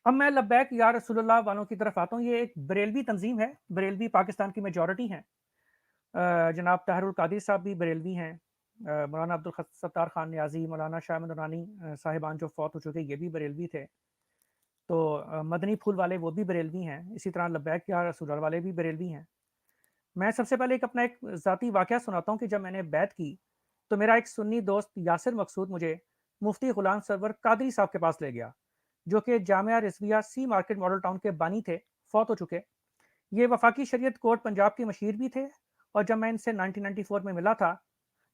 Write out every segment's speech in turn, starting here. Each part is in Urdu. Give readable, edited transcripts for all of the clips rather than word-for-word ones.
اب میں لبیک یا رسول اللہ والوں کی طرف آتا ہوں۔ یہ ایک بریلوی تنظیم ہے، بریلوی پاکستان کی میجورٹی ہیں۔ جناب طاہر القادری صاحب بھی بریلوی ہیں، مولانا عبدالستار خان نیازی، مولانا شاہ احمد نورانی صاحبان جو فوت ہو چکے یہ بھی بریلوی تھے۔ تو مدنی پھول والے وہ بھی بریلوی ہیں، اسی طرح لبیک یا رسول اللہ والے بھی بریلوی ہیں۔ میں سب سے پہلے اپنا ایک ذاتی واقعہ سناتا ہوں کہ جب میں نے بیعت کی تو میرا ایک سنی دوست یاسر مقصود مجھے مفتی غلام سرور قادری صاحب کے پاس لے گیا، جو کہ جامعہ رضویہ سی مارکیٹ ماڈل ٹاؤن کے بانی تھے، فوت ہو چکے۔ یہ وفاقی شریعت کورٹ پنجاب کے مشیر بھی تھے، اور جب میں ان سے 1994 میں ملا تھا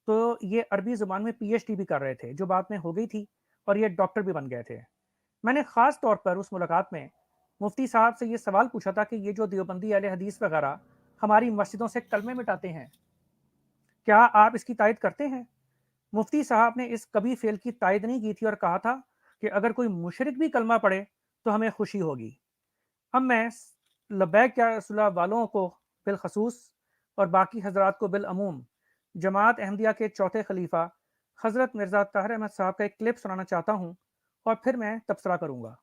تو یہ عربی زبان میں پی ایچ ڈی بھی کر رہے تھے، جو بعد میں ہو گئی تھی، اور یہ ڈاکٹر بھی بن گئے تھے۔ میں نے خاص طور پر اس ملاقات میں مفتی صاحب سے یہ سوال پوچھا تھا کہ یہ جو دیوبندی اہل حدیث وغیرہ ہماری مسجدوں سے کلمے مٹاتے ہیں، کیا آپ اس کی تائید کرتے ہیں؟ مفتی صاحب نے اس کبھی فعل کی تائید نہیں کی تھی اور کہا تھا کہ اگر کوئی مشرک بھی کلمہ پڑھے تو ہمیں خوشی ہوگی۔ اب میں لبیک یا رسول اللہ والوں کو بالخصوص اور باقی حضرات کو بالعموم جماعت احمدیہ کے چوتھے خلیفہ حضرت مرزا طاہر احمد صاحب کا ایک کلپ سنانا چاہتا ہوں، اور پھر میں تبصرہ کروں گا۔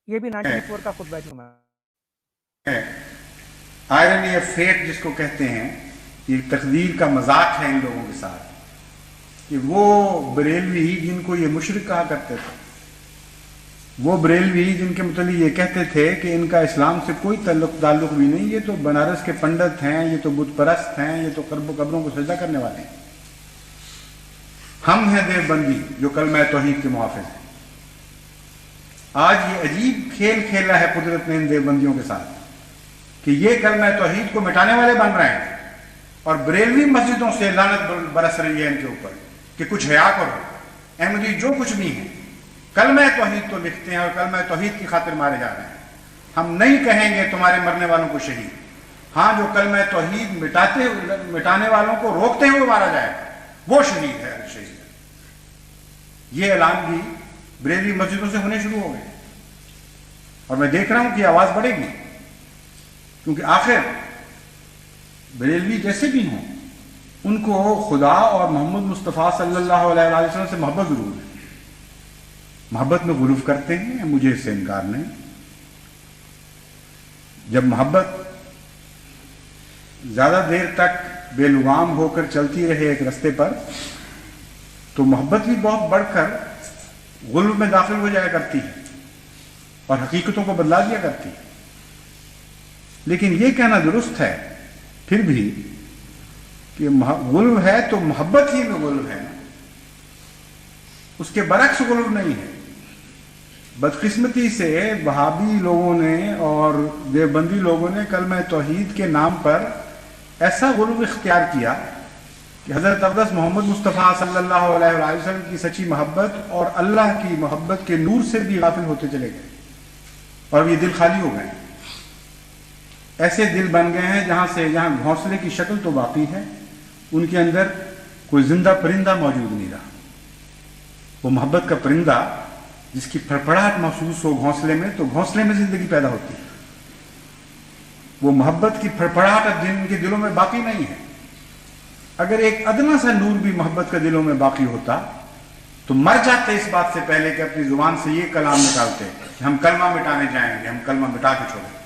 یہ بھی 1994 کا خطبہ جمعہ ہے۔ آئرنی آف فیٹ جس کو کہتے ہیں، یہ تقدیر کا مذاق ہے ان لوگوں کے ساتھ کہ وہ بریلوی جن کو یہ مشرک کہا کرتے تھے، وہ بریلوی جن کے متعلق یہ کہتے تھے کہ ان کا اسلام سے کوئی تعلق بھی نہیں، یہ تو بنارس کے پنڈت ہیں، یہ تو بت پرست ہیں، یہ تو قبروں کو سجدہ کرنے والے ہیں۔ ہم ہیں دیوبندی جو کلمہ توحید کے محافظ ہیں۔ آج یہ عجیب کھیل کھیلا ہے قدرت نے ان دیوبندیوں کے ساتھ کہ یہ کلمہ توحید کو مٹانے والے بن رہے ہیں، اور بریلوی مسجدوں سے لعنت برس رہی ہے ان کے اوپر کہ کچھ حیا کرو۔ احمدی جو کچھ بھی ہیں کلمہ توحید تو لکھتے ہیں اور کلمہ توحید کی خاطر مارے جا رہے ہیں۔ ہم نہیں کہیں گے تمہارے مرنے والوں کو شہید، ہاں جو کلمہ توحید مٹانے والوں کو روکتے ہیں وہ مارا جائے، وہ شہید ہے، شہید ہے۔ یہ اعلان بھی بریلوی مسجدوں سے ہونے شروع ہو گئے، اور میں دیکھ رہا ہوں کہ آواز بڑھے گی، کیونکہ آخر بریلوی جیسے بھی ہوں ان کو خدا اور محمد مصطفیٰ صلی اللہ علیہ وسلم سے محبت ضرور ہے، محبت میں غلو کرتے ہیں، مجھے اس سے انکار نہیں۔ جب محبت زیادہ دیر تک بے لگام ہو کر چلتی رہے ایک رستے پر تو محبت بھی بہت بڑھ کر غلو میں داخل ہو جایا کرتی ہے اور حقیقتوں کو بدلا دیا کرتی ہے۔ لیکن یہ کہنا درست ہے پھر بھی کہ غلو ہے تو محبت ہی میں غلو ہے، اس کے برعکس غلو نہیں ہے۔ بدقسمتی سے وہابی لوگوں نے اور دیوبندی لوگوں نے کلمہ توحید کے نام پر ایسا غلو اختیار کیا کہ حضرت اقدس محمد مصطفیٰ صلی اللہ علیہ وسلم کی سچی محبت اور اللہ کی محبت کے نور سے بھی غافل ہوتے چلے گئے، اور یہ دل خالی ہو گئے۔ ایسے دل بن گئے ہیں جہاں گھونسلے کی شکل تو باقی ہے، ان کے اندر کوئی زندہ پرندہ موجود نہیں رہا۔ وہ محبت کا پرندہ جس کی پھڑپڑاہٹ محسوس ہو گھونسلے میں، تو گھونسلے میں زندگی پیدا ہوتی ہے۔ وہ محبت کی پھڑپڑاہٹ اب ان کے دلوں میں باقی نہیں ہے۔ اگر ایک ادنا سا نور بھی محبت کا دلوں میں باقی ہوتا تو مر جاتے اس بات سے پہلے کہ اپنی زبان سے یہ کلام نکالتے کہ ہم کلمہ مٹانے جائیں گے، ہم کلمہ مٹا کے چھوڑیں گے،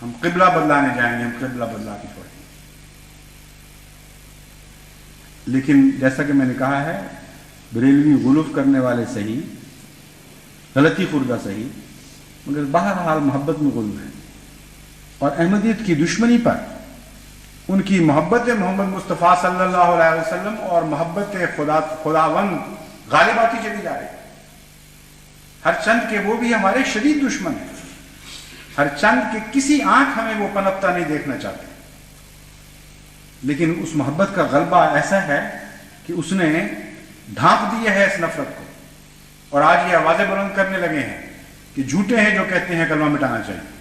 ہم قبلہ بدلانے جائیں گے، ہم قبلہ بدلا کے چھوڑیں گے۔ لیکن جیسا کہ میں نے کہا ہے، بریلوی غلوف کرنے والے صحیح، غلطی خوردہ صحیح، مگر بہرحال محبت میں غلو ہے، اور احمدیت کی دشمنی پر ان کی محبت محمد مصطفیٰ صلی اللہ علیہ وسلم اور محبت خداوند غالب آتی چلی جا رہی ہے۔ ہر چند کے وہ بھی ہمارے شدید دشمن ہیں، ہر چند کے کسی آنکھ ہمیں وہ پنپتا نہیں دیکھنا چاہتے، لیکن اس محبت کا غلبہ ایسا ہے کہ اس نے ڈھانپ دیا ہے اس نفرت کو، اور آج یہ آوازیں بلند کرنے لگے ہیں کہ جھوٹے ہیں جو کہتے ہیں کلمہ مٹانا چاہیے۔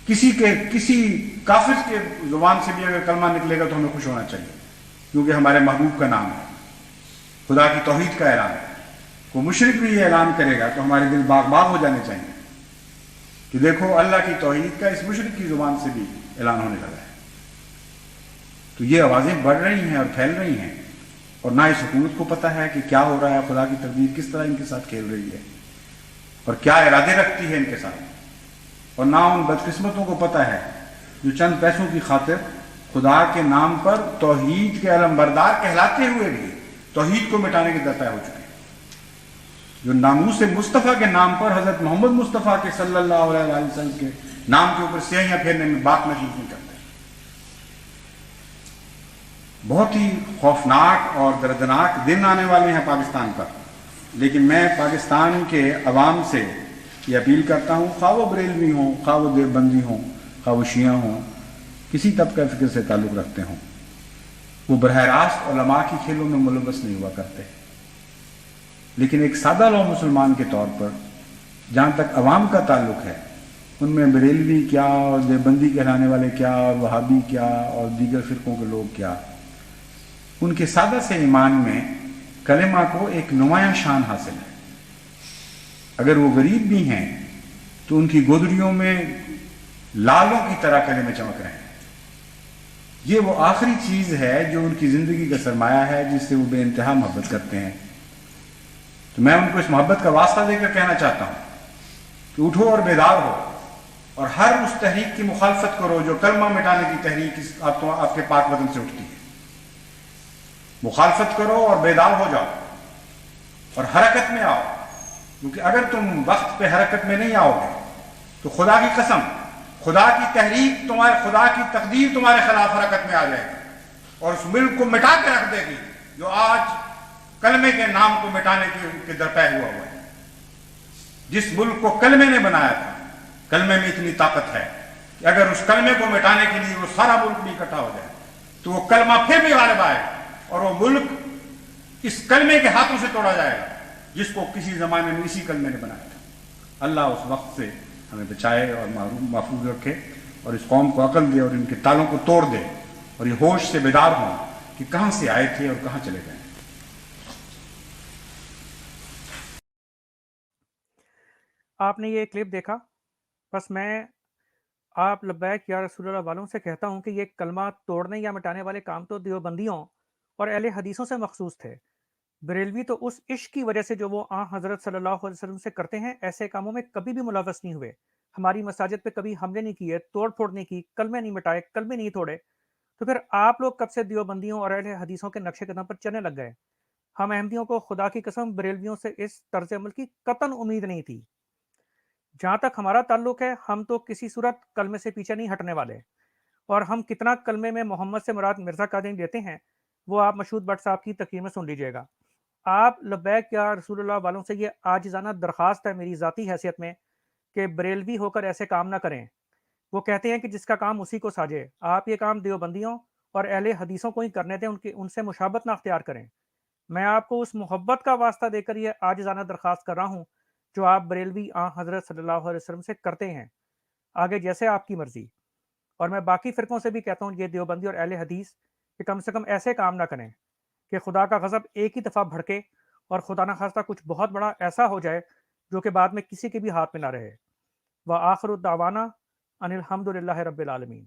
کسی کافر کے زبان سے بھی اگر کلمہ نکلے گا تو ہمیں خوش ہونا چاہیے، کیونکہ ہمارے محبوب کا نام ہے، خدا کی توحید کا اعلان ہے۔ کوئی مشرک بھی یہ اعلان کرے گا تو ہمارے دل باغ باغ ہو جانے چاہیے کہ دیکھو اللہ کی توحید کا اس مشرک کی زبان سے بھی اعلان ہونے لگا ہے۔ تو یہ آوازیں بڑھ رہی ہیں اور پھیل رہی ہیں، اور نہ اس حکومت کو پتہ ہے کہ کیا ہو رہا ہے، خدا کی تقدیر کس طرح ان کے ساتھ کھیل رہی ہے۔ اور کیا ارادے رکھتی ہے ان کے ساتھ، اور نہ ان بدقسمتوں کو پتہ ہے جو چند پیسوں کی خاطر خدا کے نام پر توحید کے علم بردار کہلاتے ہوئے بھی توحید کو مٹانے کے درپے ہو چکے ہیں، جو ناموس مصطفیٰ کے نام پر حضرت محمد مصطفیٰ کے صلی اللہ علیہ وآلہ وسلم کے نام کے اوپر سیاہیاں پھیرنے میں بات محسوس نہیں کرتے۔ بہت ہی خوفناک اور دردناک دن آنے والے ہیں پاکستان پر، لیکن میں پاکستان کے عوام سے یہ اپیل کرتا ہوں، خواہ وہ بریلوی ہوں، خواہ وہ دیوبندی ہوں، خواہ وہ شیعہ ہوں، کسی طبقہ فکر سے تعلق رکھتے ہوں، وہ براہ راست علماء کی کھیلوں میں ملوث نہیں ہوا کرتے، لیکن ایک سادہ لو مسلمان کے طور پر جہاں تک عوام کا تعلق ہے، ان میں بریلوی کیا اور دیوبندی کہلانے والے کیا اور وہابی کیا اور دیگر فرقوں کے لوگ کیا، ان کے سادہ سے ایمان میں کلمہ کو ایک نمایاں شان حاصل ہے۔ اگر وہ غریب بھی ہیں تو ان کی گودڑیوں میں لالوں کی طرح کلمے چمک رہے ہیں۔ یہ وہ آخری چیز ہے جو ان کی زندگی کا سرمایہ ہے، جس سے وہ بے انتہا محبت کرتے ہیں۔ تو میں ان کو اس محبت کا واسطہ دے کر کہنا چاہتا ہوں کہ اٹھو اور بیدار ہو، اور ہر اس تحریک کی مخالفت کرو جو کلمہ مٹانے کی تحریک آپ کے پاک وطن سے اٹھتی ہے۔ مخالفت کرو اور بیدار ہو جاؤ اور حرکت میں آؤ، کیونکہ اگر تم وقت پہ حرکت میں نہیں آؤ گے تو خدا کی قسم، خدا کی تحریک خدا کی تقدیر تمہارے خلاف حرکت میں آ جائے گی اور اس ملک کو مٹا کے رکھ دے گی جو آج کلمے کے نام کو مٹانے کے درپے ہوا ہے۔ جس ملک کو کلمے نے بنایا تھا، کلمے میں اتنی طاقت ہے کہ اگر اس کلمے کو مٹانے کے لیے وہ سارا ملک بھی اکٹھا ہو جائے تو وہ کلمہ پھر بھی غالب آئے گا اور وہ ملک اس کلمے کے ہاتھوں سے توڑا جائے گا جس کو کسی زمانے میں اسی کلمے نے بنایا تھا۔ اللہ اس وقت سے ہمیں بچائے اور محفوظ رکھے، اور اس قوم کو عقل دے اور ان کے تالوں کو توڑ دے، اور یہ ہوش سے بیدار ہوں کہ کہاں سے آئے تھے اور کہاں چلے گئے۔ آپ نے یہ کلپ دیکھا، بس میں آپ لبیک یا رسول اللہ والوں سے کہتا ہوں کہ یہ کلمہ توڑنے یا مٹانے والے کام تو دیوبندیوں اور اہل حدیثوں سے مخصوص تھے۔ بریلوی تو اس عشق کی وجہ سے جو وہ حضرت صلی اللہ علیہ وسلم سے کرتے ہیں، ایسے کاموں میں کبھی بھی ملوث نہیں ہوئے۔ ہماری مساجد پہ کبھی حملے نہیں کیے، توڑ پھوڑ نہیں کی، کلمے نہیں مٹائے، کلمے نہیں توڑے، تو پھر آپ لوگ کب سے دیوبندیوں اور اہل حدیثوں کے نقشے قدم پر چلنے لگ گئے؟ ہم احمدیوں کو خدا کی قسم بریلویوں سے اس طرز عمل کی قطعاً امید نہیں تھی۔ جہاں تک ہمارا تعلق ہے، ہم تو کسی صورت کلمے سے پیچھے نہیں ہٹنے والے، اور ہم کتنا کلمے میں محمد سے مراد مرزا قادری لیتے ہیں وہ آپ مشہود بٹ صاحب کی تقریر میں سن لیجئے گا۔ آپ لبیک یا رسول اللہ والوں سے یہ عاجزانہ درخواست ہے میری ذاتی حیثیت میں کہ بریلوی ہو کر ایسے کام نہ کریں۔ وہ کہتے ہیں کہ جس کا کام اسی کو ساجے، آپ یہ کام دیوبندیوں اور اہل حدیثوں کو ہی کرنے دیں، ان سے مشابہت نہ اختیار کریں۔ میں آپ کو اس محبت کا واسطہ دے کر یہ عاجزانہ درخواست کر رہا ہوں جو آپ بریلوی حضرت صلی اللہ علیہ وسلم سے کرتے ہیں، آگے جیسے آپ کی مرضی۔ اور میں باقی فرقوں سے بھی کہتا ہوں، یہ دیوبندی اور اہل حدیث، کہ کم سے کم ایسے کام نہ کریں کہ خدا کا غضب ایک ہی دفعہ بھڑکے اور خدا نہ خواستہ کچھ بہت بڑا ایسا ہو جائے جو کہ بعد میں کسی کے بھی ہاتھ میں نہ رہے۔ وآخر دعوانا ان الحمد للہ رب العالمین۔